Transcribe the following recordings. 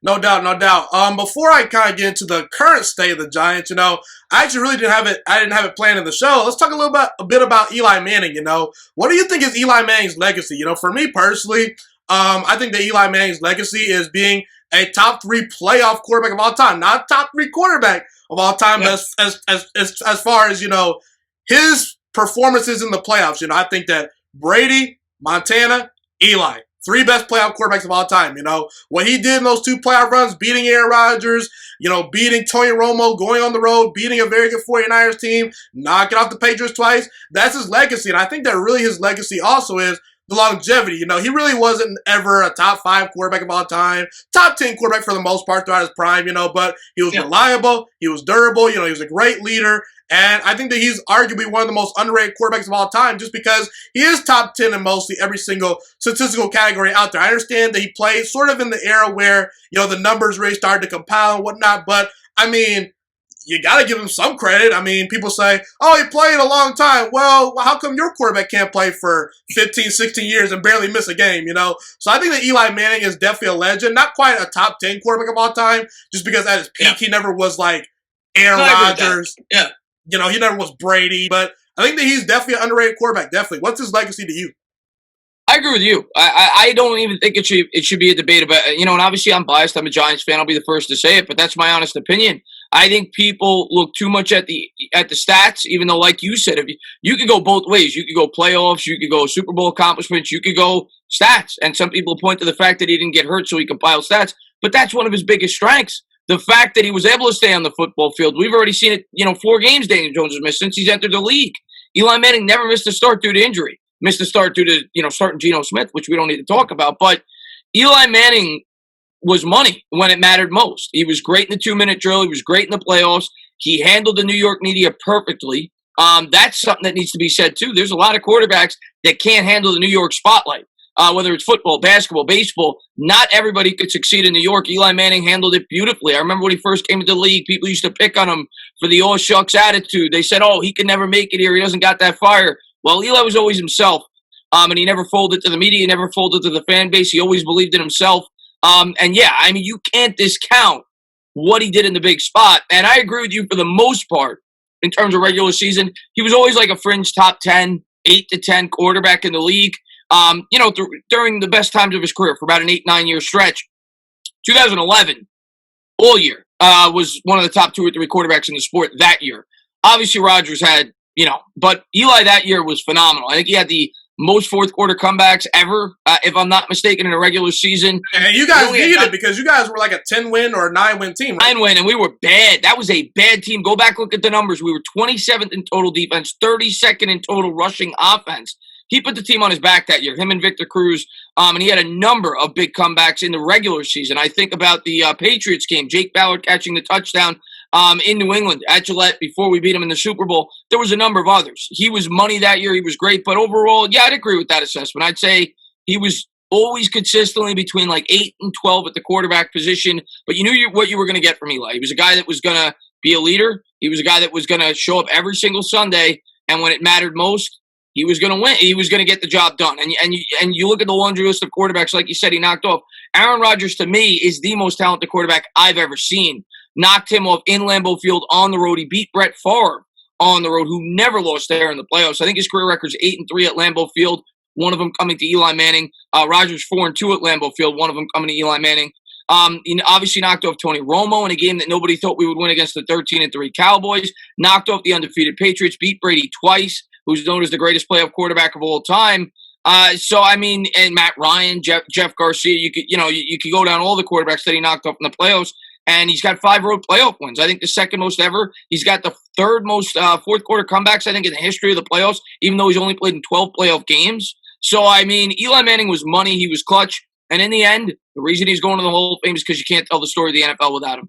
No doubt, no doubt. Before I kind of get into the current state of the Giants, I actually really didn't have it. I didn't have it planned in the show. Let's talk a bit about Eli Manning. What do you think is Eli Manning's legacy? For me personally, I think that Eli Manning's legacy is being a top three playoff quarterback of all time, not top three quarterback of all time, Yeah. but as far as his performances in the playoffs. I think that Brady, Montana, Eli. Three best playoff quarterbacks of all time. What he did in those two playoff runs, beating Aaron Rodgers, beating Tony Romo, going on the road, beating a very good 49ers team, knocking off the Patriots twice. That's his legacy. And I think that really his legacy also is the longevity. He really wasn't ever a top 5 quarterback of all time, top 10 quarterback for the most part throughout his prime, but he was reliable, he was durable, he was a great leader. And I think that he's arguably one of the most underrated quarterbacks of all time just because he is top 10 in mostly every single statistical category out there. I understand that he played sort of in the era where, the numbers really started to compile and whatnot, but I mean, you got to give him some credit. I mean, people say, oh, he played a long time. Well, how come your quarterback can't play for 15, 16 years and barely miss a game, So I think that Eli Manning is definitely a legend. Not quite a top 10 quarterback of all time, just because at his peak, he never was like Aaron Rodgers. Yeah. He never was Brady. But I think that he's definitely an underrated quarterback, definitely. What's his legacy to you? I agree with you. I don't even think it should be a debate about, and obviously I'm biased. I'm a Giants fan. I'll be the first to say it, but that's my honest opinion. I think people look too much at the stats, even though, like you said, if you could go both ways. You could go playoffs, you could go Super Bowl accomplishments, you could go stats. And some people point to the fact that he didn't get hurt, so he compiled stats. But that's one of his biggest strengths. The fact that he was able to stay on the football field. We've already seen it, 4 games Daniel Jones has missed since he's entered the league. Eli Manning never missed a start due to injury. Missed a start due to, starting Geno Smith, which we don't need to talk about. But Eli Manning was money when it mattered most. He was great in the 2-minute drill. He was great in the playoffs. He handled the New York media perfectly. That's something that needs to be said, too. There's a lot of quarterbacks that can't handle the New York spotlight, whether it's football, basketball, baseball. Not everybody could succeed in New York. Eli Manning handled it beautifully. I remember when he first came into the league, people used to pick on him for the all shucks attitude. They said, oh, he could never make it here. He doesn't got that fire. Well, Eli was always himself, and he never folded to the media. He never folded to the fan base. He always believed in himself. And yeah, I mean, you can't discount what he did in the big spot. And I agree with you for the most part in terms of regular season. He was always like a fringe top 10, 8 to 10 quarterback in the league, during the best times of his career for about an 8-9 year stretch. 2011, all year, was one of the top 2 or 3 quarterbacks in the sport that year. Obviously, Rodgers had, but Eli that year was phenomenal. I think he had the most fourth quarter comebacks ever, if I'm not mistaken, in a regular season. And you guys needed it because you guys were like a 10-win or a 9-win team, right? 9-win, and we were bad. That was a bad team. Go back, look at the numbers. We were 27th in total defense, 32nd in total rushing offense. He put the team on his back that year, him and Victor Cruz, and he had a number of big comebacks in the regular season. I think about the Patriots game, Jake Ballard catching the touchdown in New England at Gillette before we beat him in the Super Bowl. There was a number of others. He was money that year. He was great. But overall, yeah, I'd agree with that assessment. I'd say he was always consistently between like 8 and 12 at the quarterback position. But you knew what you were going to get from Eli. He was a guy that was going to be a leader. He was a guy that was going to show up every single Sunday. And when it mattered most, he was going to win. He was going to get the job done. And you look at the laundry list of quarterbacks, like you said, he knocked off. Aaron Rodgers, to me, is the most talented quarterback I've ever seen. Knocked him off in Lambeau Field on the road. He beat Brett Favre on the road, who never lost there in the playoffs. I think his career record's 8-3 at Lambeau Field, one of them coming to Eli Manning. Rodgers 4-2 at Lambeau Field, one of them coming to Eli Manning. He obviously knocked off Tony Romo in a game that nobody thought we would win against the 13-3 Cowboys. Knocked off the undefeated Patriots, beat Brady twice, who's known as the greatest playoff quarterback of all time. So I mean, and Matt Ryan, Jeff Garcia, you could go down all the quarterbacks that he knocked off in the playoffs, and he's got 5 road playoff wins. I think the second most ever. He's got the third most fourth quarter comebacks, I think, in the history of the playoffs, even though he's only played in 12 playoff games. So I mean, Eli Manning was money. He was clutch, and in the end, the reason he's going to the Hall of Fame is because you can't tell the story of the NFL without him.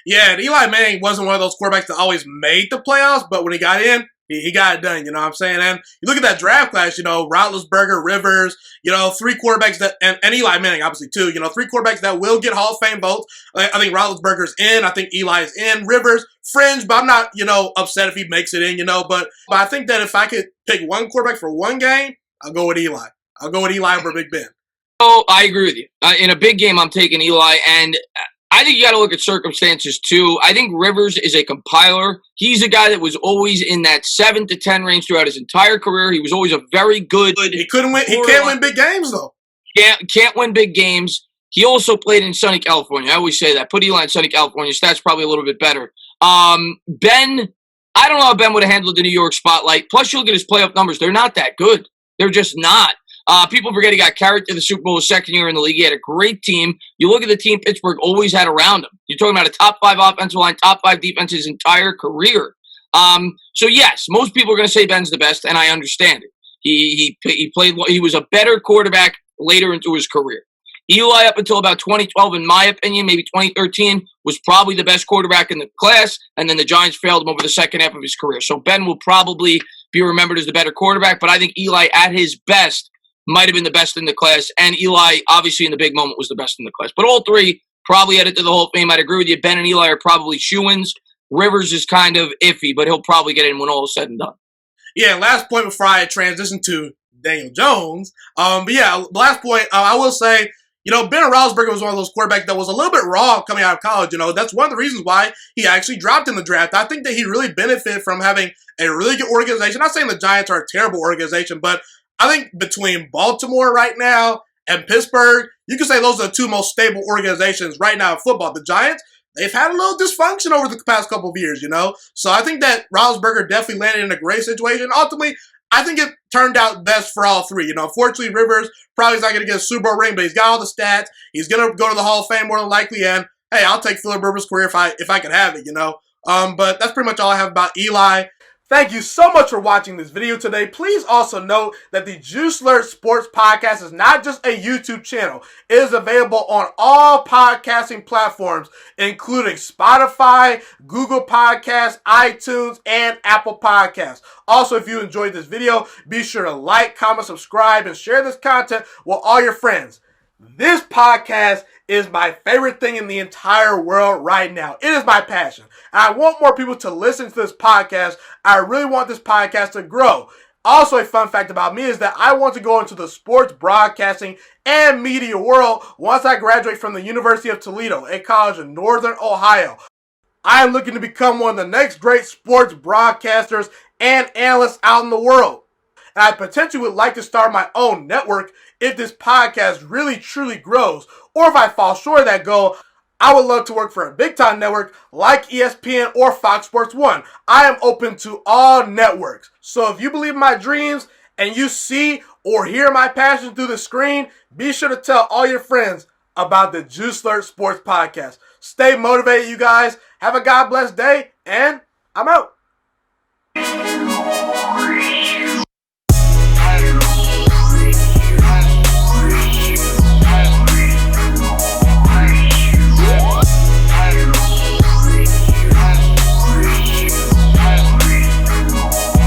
Yeah, and Eli Manning wasn't one of those quarterbacks that always made the playoffs, but when he got in, he got it done, you know what I'm saying? And you look at that draft class, Roethlisberger, Rivers, 3 quarterbacks that, and Eli Manning, obviously, too, 3 quarterbacks that will get Hall of Fame votes. I think Roethlisberger's in. I think Eli's in. Rivers, fringe, but I'm not, upset if he makes it in, but I think that if I could pick one quarterback for one game, I'll go with Eli. I'll go with Eli over Big Ben. Oh, I agree with you. In a big game, I'm taking Eli, and I think you got to look at circumstances too. I think Rivers is a compiler. He's a guy that was always in that 7 to 10 range throughout his entire career. He was always a very good. He couldn't win. He can't win big games though. Can't win big games. He also played in sunny California. I always say that. Put Eli in sunny California. Stats probably a little bit better. Ben, I don't know how Ben would have handled the New York spotlight. Plus, you look at his playoff numbers. They're not that good. They're just not. People forget he got carried to the Super Bowl his second year in the league. He had a great team. You look at the team Pittsburgh always had around him. You're talking about a top 5 offensive line, top 5 defense his entire career. So, yes, most people are going to say Ben's the best, and I understand it. He played. He was a better quarterback later into his career. Eli, up until about 2012, in my opinion, maybe 2013, was probably the best quarterback in the class, and then the Giants failed him over the second half of his career. So Ben will probably be remembered as the better quarterback, but I think Eli, at his best, might have been the best in the class, and Eli, obviously, in the big moment, was the best in the class. But all three probably headed to the Hall of Fame. I'd agree with you. Ben and Eli are probably shoo-ins. Rivers is kind of iffy, but he'll probably get in when all is said and done. Yeah, last point before I transition to Daniel Jones. But yeah, last point, I will say, Ben Roethlisberger was one of those quarterbacks that was a little bit raw coming out of college. That's one of the reasons why he actually dropped in the draft. I think that he really benefited from having a really good organization. I'm not saying the Giants are a terrible organization, but I think between Baltimore right now and Pittsburgh, you can say those are the two most stable organizations right now in football. The Giants, they've had a little dysfunction over the past couple of years, So I think that Roethlisberger definitely landed in a great situation. Ultimately, I think it turned out best for all three. Unfortunately, Rivers probably is not going to get a Super Bowl ring, but he's got all the stats. He's going to go to the Hall of Fame more than likely. And hey, I'll take Phillip Rivers' career if I could have it. But that's pretty much all I have about Eli. Thank you so much for watching this video today. Please also note that the Juice Alert Sports Podcast is not just a YouTube channel. It is available on all podcasting platforms, including Spotify, Google Podcasts, iTunes, and Apple Podcasts. Also, if you enjoyed this video, be sure to like, comment, subscribe, and share this content with all your friends. This podcast is my favorite thing in the entire world right now. It is my passion. And I want more people to listen to this podcast. I really want this podcast to grow. Also, a fun fact about me is that I want to go into the sports broadcasting and media world once I graduate from the University of Toledo, a college in Northern Ohio. I am looking to become one of the next great sports broadcasters and analysts out in the world. And I potentially would like to start my own network if this podcast really truly grows. Or if I fall short of that goal, I would love to work for a big-time network like ESPN or Fox Sports 1. I am open to all networks. So if you believe in my dreams and you see or hear my passion through the screen, be sure to tell all your friends about the Juice Alert Sports Podcast. Stay motivated, you guys. Have a God-blessed day, and I'm out.